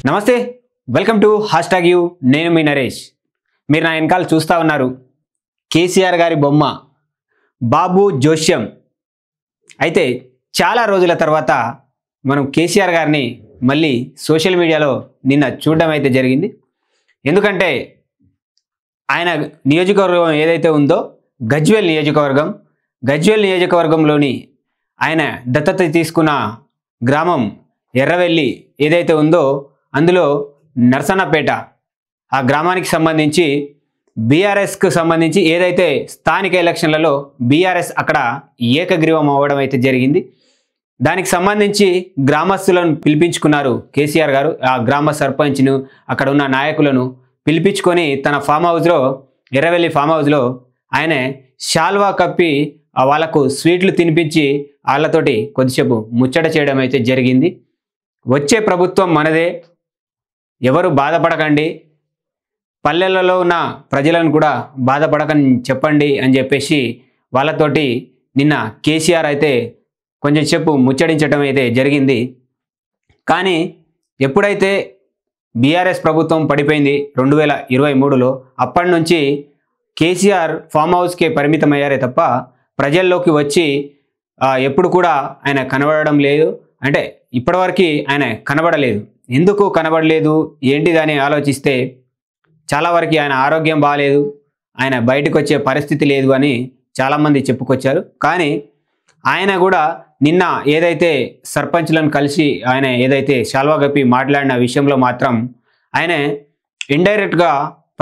నమస్తే, welcome to hashtag you. నేను మీ నరేష్. మీరు నా వెనకాల చూస్తూ ఉన్నారు కేసీఆర్ గారి బొమ్మ, బాబు జోష్యం. అయితే చాలా రోజుల తర్వాత మనం కేసీఆర్ గారిని మళ్ళీ సోషల్ మీడియాలో నిన్న చూడడం అయితే జరిగింది. ఎందుకంటే ఆయన నియోజకవర్గం ఏదైతే ఉందో గజ్వేల్ నియోజకవర్గంలోని ఆయన దత్తత తీసుకున్న గ్రామం ఎర్రవెల్లి ఏదైతే ఉందో అందులో నర్సన్నపేట ఆ గ్రామానికి సంబంధించి బీఆర్ఎస్కు సంబంధించి ఏదైతే స్థానిక ఎలక్షన్లలో బీఆర్ఎస్ అక్కడ ఏకగ్రీవం అవ్వడం అయితే జరిగింది. దానికి సంబంధించి గ్రామస్తులను పిలిపించుకున్నారు కేసీఆర్ గారు. ఆ గ్రామ సర్పంచ్ను అక్కడ ఉన్న నాయకులను పిలిపించుకొని తన ఫామ్ హౌస్లో, ఎర్రవెల్లి ఫామ్ హౌస్లో ఆయన శాల్వా కప్పి వాళ్ళకు స్వీట్లు తినిపించి వాళ్ళతోటి కొద్దిసేపు ముచ్చట చేయడం అయితే జరిగింది. వచ్చే ప్రభుత్వం మనదే, ఎవరు బాధపడకండి, పల్లెలలో ఉన్న ప్రజలను కూడా బాధపడకని చెప్పండి అని చెప్పేసి వాళ్ళతోటి నిన్న కేసీఆర్ అయితే కొంచెం సేపు ముచ్చడించడం అయితే జరిగింది. కానీ ఎప్పుడైతే బీఆర్ఎస్ ప్రభుత్వం పడిపోయింది 2023లో, అప్పటి నుంచి కేసీఆర్ ఫామ్ హౌస్కే పరిమితమయ్యారే తప్ప ప్రజల్లోకి వచ్చి ఎప్పుడు కూడా ఆయన కనబడడం లేదు. అంటే ఇప్పటివరకు ఆయన కనబడలేదు. ఎందుకు కనబడలేదు ఏంటిదని ఆలోచిస్తే చాలా వరకు ఆయన ఆరోగ్యం బాగాలేదు, ఆయన బయటకు వచ్చే పరిస్థితి లేదు అని చాలామంది చెప్పుకొచ్చారు. కానీ ఆయన కూడా నిన్న ఏదైతే సర్పంచ్లను కలిసి ఆయన ఏదైతే శాల్వా గప్పి మాట్లాడిన విషయంలో మాత్రం ఆయన ఇండైరెక్ట్గా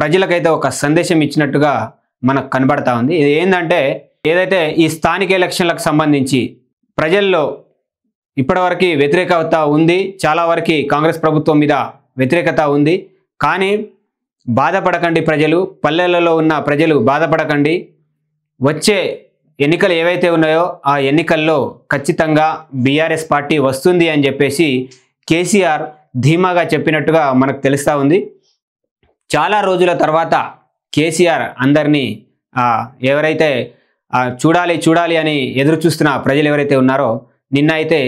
ప్రజలకైతే ఒక సందేశం ఇచ్చినట్టుగా మనకు కనబడతా ఉంది. ఇది ఏంటంటే ఏదైతే ఈ స్థానిక ఎలక్షన్లకు సంబంధించి ప్రజల్లో ఇప్పటివరకు వ్యతిరేకత ఉంది, చాలా వరకు కాంగ్రెస్ ప్రభుత్వం మీద వ్యతిరేకత ఉంది. కానీ బాధపడకండి ప్రజలు, పల్లెలలో ఉన్న ప్రజలు బాధపడకండి, వచ్చే ఎన్నికలు ఏవైతే ఉన్నాయో ఆ ఎన్నికల్లో ఖచ్చితంగా బీఆర్ఎస్ పార్టీ వస్తుంది అని చెప్పేసి కేసీఆర్ ధీమాగా చెప్పినట్టుగా మనకు తెలుస్తూ ఉంది. చాలా రోజుల తర్వాత కేసీఆర్ అందరినీ ఎవరైతే చూడాలి అని ఎదురు చూస్తున్న ప్రజలు ఎవరైతే ఉన్నారో నిన్న అయితే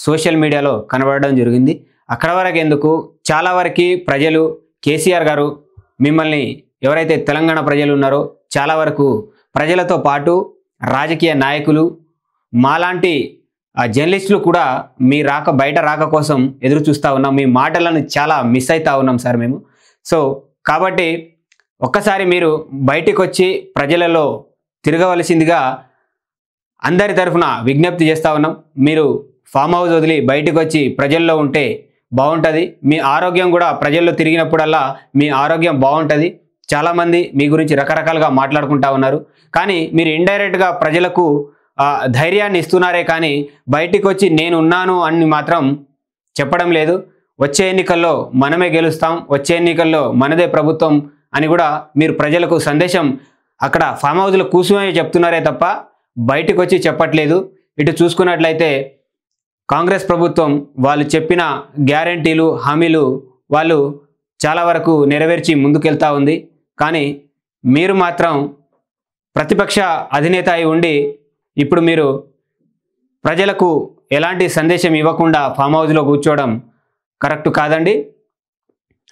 సోషల్ మీడియాలో కనబడడం జరిగింది. అక్కడ వరకు ఎందుకు, చాలా వరకు ప్రజలు కేసీఆర్ గారు మిమ్మల్ని ఎవరైతే తెలంగాణ ప్రజలు ఉన్నారో చాలా వరకు ప్రజలతో పాటు రాజకీయ నాయకులు మాలాంటి జర్నలిస్టులు కూడా మీ బయట రాక కోసం ఎదురు చూస్తూ ఉన్నాం, మీ మాటలను చాలా మిస్ అవుతూ ఉన్నాం సార్ మేము. సో కాబట్టి ఒక్కసారి మీరు బయటికి వచ్చి ప్రజలలో తిరగవలసిందిగా అందరి తరఫున విజ్ఞప్తి చేస్తూ ఉన్నాం. మీరు ఫామ్ హౌస్ వదిలి బయటకు వచ్చి ప్రజల్లో ఉంటే బాగుంటుంది. మీ ఆరోగ్యం కూడా ప్రజల్లో తిరిగినప్పుడల్లా మీ ఆరోగ్యం బాగుంటుంది. చాలామంది మీ గురించి రకరకాలుగా మాట్లాడుకుంటూ ఉన్నారు. కానీ మీరు ఇండైరెక్ట్గా ప్రజలకు ధైర్యాన్ని ఇస్తున్నారే కానీ బయటికి వచ్చి నేను ఉన్నాను అని మాత్రం చెప్పడం లేదు. వచ్చే ఎన్నికల్లో మనమే గెలుస్తాం, వచ్చే ఎన్నికల్లో మనదే ప్రభుత్వం అని కూడా మీరు ప్రజలకు సందేశం అక్కడ ఫామ్ హౌస్లో కూర్చొని చెప్తున్నారే తప్ప బయటకు వచ్చి చెప్పట్లేదు. ఇటు చూసుకున్నట్లయితే కాంగ్రెస్ ప్రభుత్వం వాళ్ళు చెప్పిన గ్యారంటీలు, హామీలు వాళ్ళు చాలా వరకు నెరవేర్చి ముందుకెళ్తూ ఉంది. కానీ మీరు మాత్రం ప్రతిపక్ష అధినేత అయి ఉండి ఇప్పుడు మీరు ప్రజలకు ఎలాంటి సందేశం ఇవ్వకుండా ఫామ్ హౌస్లో కూర్చోవడం కరెక్ట్ కాదండి.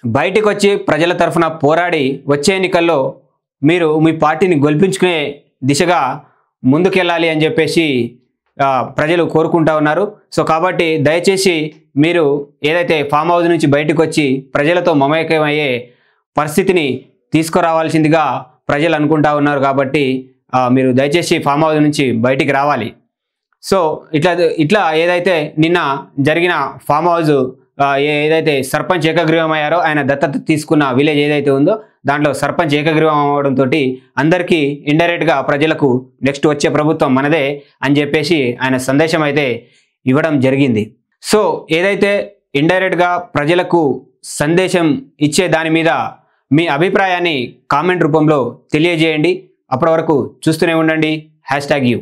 బయటకు వచ్చి ప్రజల తరఫున పోరాడి వచ్చే ఎన్నికల్లో మీరు మీ పార్టీని గెలిపించుకునే దిశగా ముందుకెళ్ళాలి అని చెప్పేసి ప్రజలు కోరుకుంటూ ఉన్నారు. సో కాబట్టి దయచేసి మీరు ఏదైతే ఫామ్ హౌస్ నుంచి బయటకు వచ్చి ప్రజలతో మమేకమయ్యే పరిస్థితిని తీసుకురావాల్సిందిగా ప్రజలు అనుకుంటా ఉన్నారు. కాబట్టి మీరు దయచేసి ఫామ్ హౌస్ నుంచి బయటికి రావాలి. సో ఇట్లా ఏదైతే నిన్న జరిగిన ఫామ్ హౌస్ ఏదైతే సర్పంచ్ ఏకగ్రీవం అయ్యారో, ఆయన దత్తత తీసుకున్న విలేజ్ ఏదైతే ఉందో దాంట్లో సర్పంచ్ ఏకగ్రీవం అవ్వడంతో అందరికీ ఇండైరెక్ట్గా ప్రజలకు నెక్స్ట్ వచ్చే ప్రభుత్వం మనదే అని చెప్పేసి ఆయన సందేశం అయితే ఇవ్వడం జరిగింది. సో ఏదైతే ఇండైరెక్ట్గా ప్రజలకు సందేశం ఇచ్చే దాని మీద మీ అభిప్రాయాన్ని కామెంట్ రూపంలో తెలియజేయండి. అప్పటి వరకు చూస్తూనే ఉండండి హ్యాష్‌ట్యాగ్ యూ.